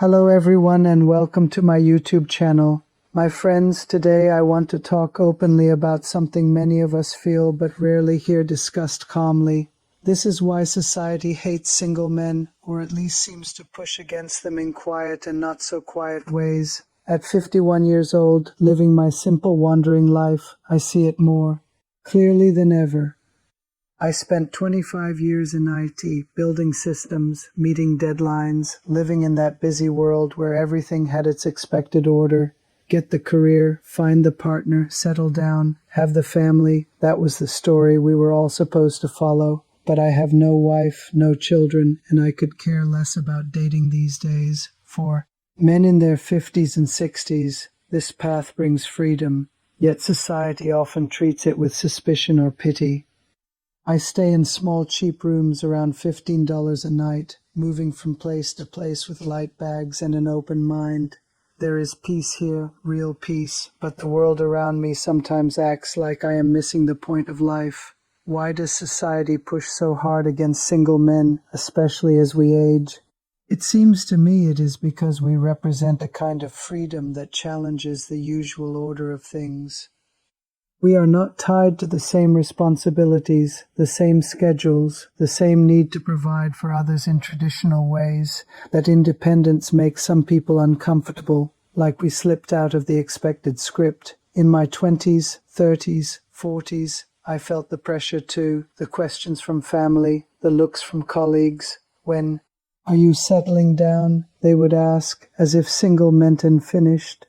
Hello everyone and welcome to my YouTube channel. My friends, today I want to talk openly about something many of us feel but rarely hear discussed calmly. This is why society hates single men, or at least seems to push against them in quiet and not so quiet ways. At 51 years old, living my simple wandering life, I see it more clearly than ever. I spent 25 years in IT, building systems, meeting deadlines, living in that busy world where everything had its expected order. Get the career, find the partner, settle down, have the family. That was the story we were all supposed to follow. But I have no wife, no children, and I could care less about dating these days. For men in their 50s and 60s, this path brings freedom, yet society often treats it with suspicion or pity. I stay in small cheap rooms around $15 a night, moving from place to place with light bags and an open mind. There is peace here, real peace, but the world around me sometimes acts like I am missing the point of life. Why does society push so hard against single men, especially as we age? It seems to me it is because we represent a kind of freedom that challenges the usual order of things. We are not tied to the same responsibilities, the same schedules, the same need to provide for others in traditional ways. That independence makes some people uncomfortable, like we slipped out of the expected script. In my 20s, 30s, 40s, I felt the pressure too, the questions from family, the looks from colleagues. When, "Are you settling down?" they would ask, as if single meant finished.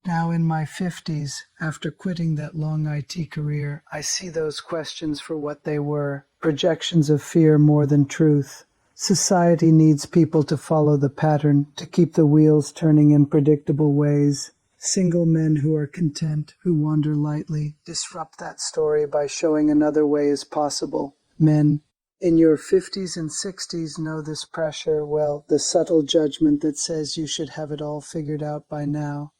Now in my 50s, after quitting that long IT career, I see those questions for what they were, projections of fear more than truth. Society needs people to follow the pattern, to keep the wheels turning in predictable ways. Single men who are content, who wander lightly, disrupt that story by showing another way is possible. Men in your 50s and 60s know this pressure well, the subtle judgment that says you should have it all figured out by now.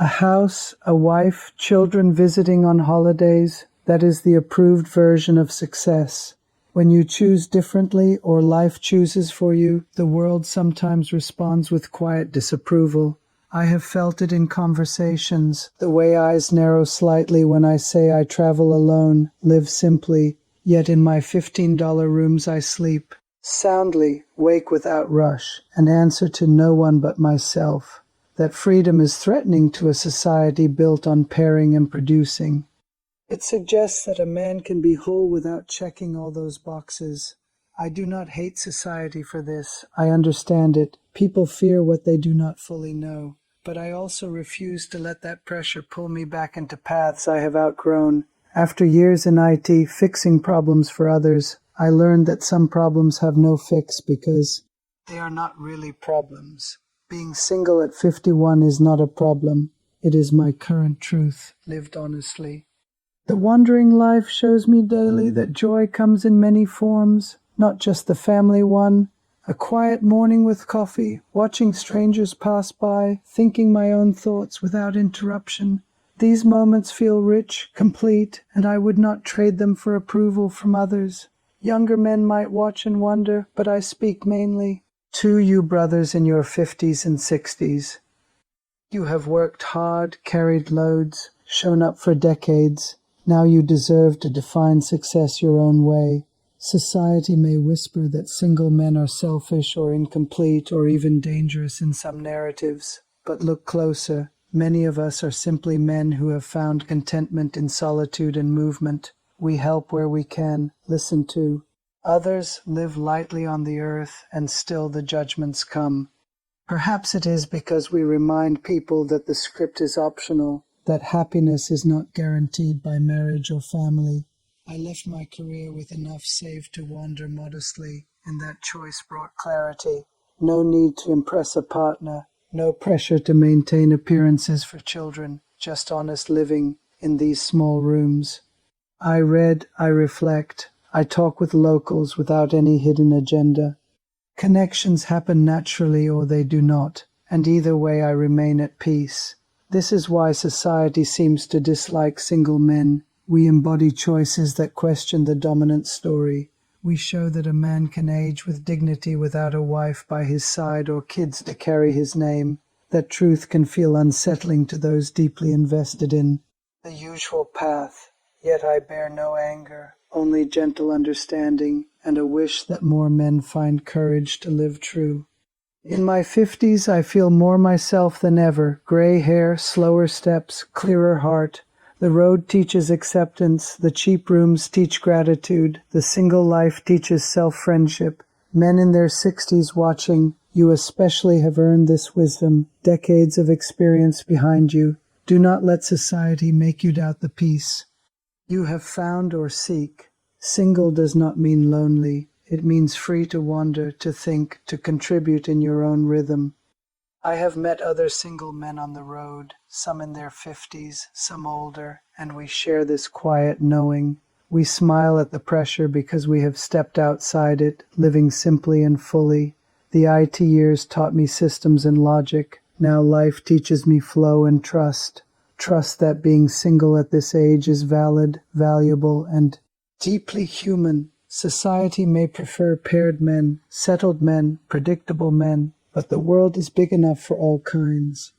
A house, a wife, children visiting on holidays, that is the approved version of success. When you choose differently or life chooses for you, the world sometimes responds with quiet disapproval. I have felt it in conversations, the way eyes narrow slightly when I say I travel alone, live simply, yet in my $15 rooms I sleep soundly, wake without rush, and answer to no one but myself. That freedom is threatening to a society built on pairing and producing. It suggests that a man can be whole without checking all those boxes. I do not hate society for this. I understand it. People fear what they do not fully know. But I also refuse to let that pressure pull me back into paths I have outgrown. After years in IT fixing problems for others, I learned that some problems have no fix because they are not really problems. Being single at 51 is not a problem. It is my current truth, lived honestly. The wandering life shows me daily that joy comes in many forms, not just the family one. A quiet morning with coffee, watching strangers pass by, thinking my own thoughts without interruption. These moments feel rich, complete, and I would not trade them for approval from others. Younger men might watch and wonder, but I speak mainly to you brothers in your 50s and 60s. You have worked hard, carried loads, shown up for decades. Now you deserve to define success your own way. Society may whisper that single men are selfish or incomplete or even dangerous in some narratives. But look closer. Many of us are simply men who have found contentment in solitude and movement. We help where we can, listen to. Others live lightly on the earth, and still the judgments come. Perhaps it is because we remind people that the script is optional, that happiness is not guaranteed by marriage or family. I left my career with enough saved to wander modestly, and that choice brought clarity. No need to impress a partner, no pressure to maintain appearances for children, just honest living in these small rooms. I read, I reflect, I talk with locals without any hidden agenda. Connections happen naturally or they do not, and either way I remain at peace. This is why society seems to dislike single men. We embody choices that question the dominant story. We show that a man can age with dignity without a wife by his side or kids to carry his name. That truth can feel unsettling to those deeply invested in the usual path. Yet I bear no anger, only gentle understanding and a wish that more men find courage to live true. In my 50s, I feel more myself than ever. Gray hair, slower steps, clearer heart. The road teaches acceptance, the cheap rooms teach gratitude, the single life teaches self-friendship. Men in their 60s watching, you especially have earned this wisdom, decades of experience behind you. Do not let society make you doubt the peace you have found or seek. Single does not mean lonely. It means free to wander, to think, to contribute in your own rhythm. I have met other single men on the road, some in their 50s, some older, and we share this quiet knowing. We smile at the pressure because we have stepped outside it, living simply and fully. The IT years taught me systems and logic. Now life teaches me flow and trust. Trust that being single at this age is valid, valuable, and deeply human. Society may prefer paired men, settled men, predictable men, but the world is big enough for all kinds.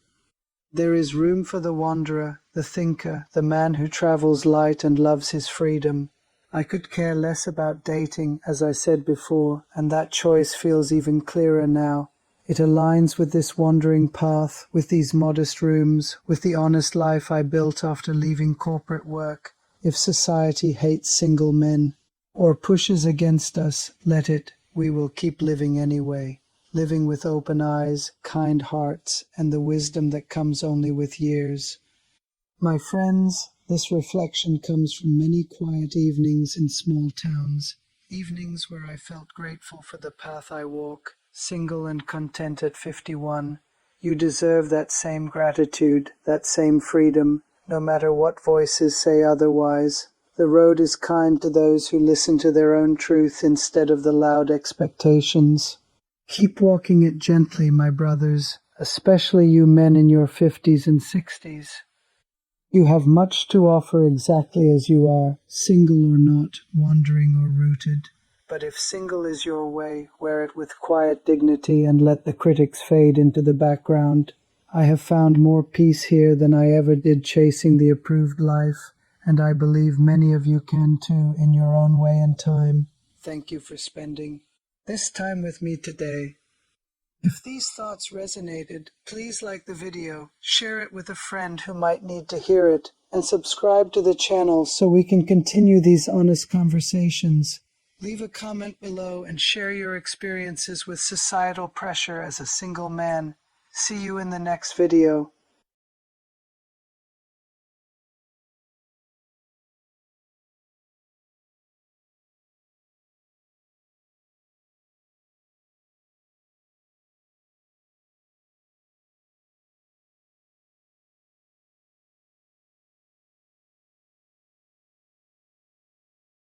There is room for the wanderer, the thinker, the man who travels light and loves his freedom. I could care less about dating, as I said before, and that choice feels even clearer now. It aligns with this wandering path, with these modest rooms, with the honest life I built after leaving corporate work. If society hates single men or pushes against us, let it. We will keep living anyway, living with open eyes, kind hearts, and the wisdom that comes only with years. My friends, this reflection comes from many quiet evenings in small towns, evenings where I felt grateful for the path I walk, single and content at 51. You deserve that same gratitude, that same freedom, no matter what voices say otherwise. The road is kind to those who listen to their own truth instead of the loud expectations. Keep walking it gently, my brothers, especially you men in your 50s and 60s. You have much to offer exactly as you are, single or not, wandering or rooted. But if single is your way, wear it with quiet dignity and let the critics fade into the background. I have found more peace here than I ever did chasing the approved life, and I believe many of you can too in your own way and time. Thank you for spending this time with me today. If these thoughts resonated, please like the video, share it with a friend who might need to hear it, and subscribe to the channel so we can continue these honest conversations. Leave a comment below and share your experiences with societal pressure as a single man. See you in the next video.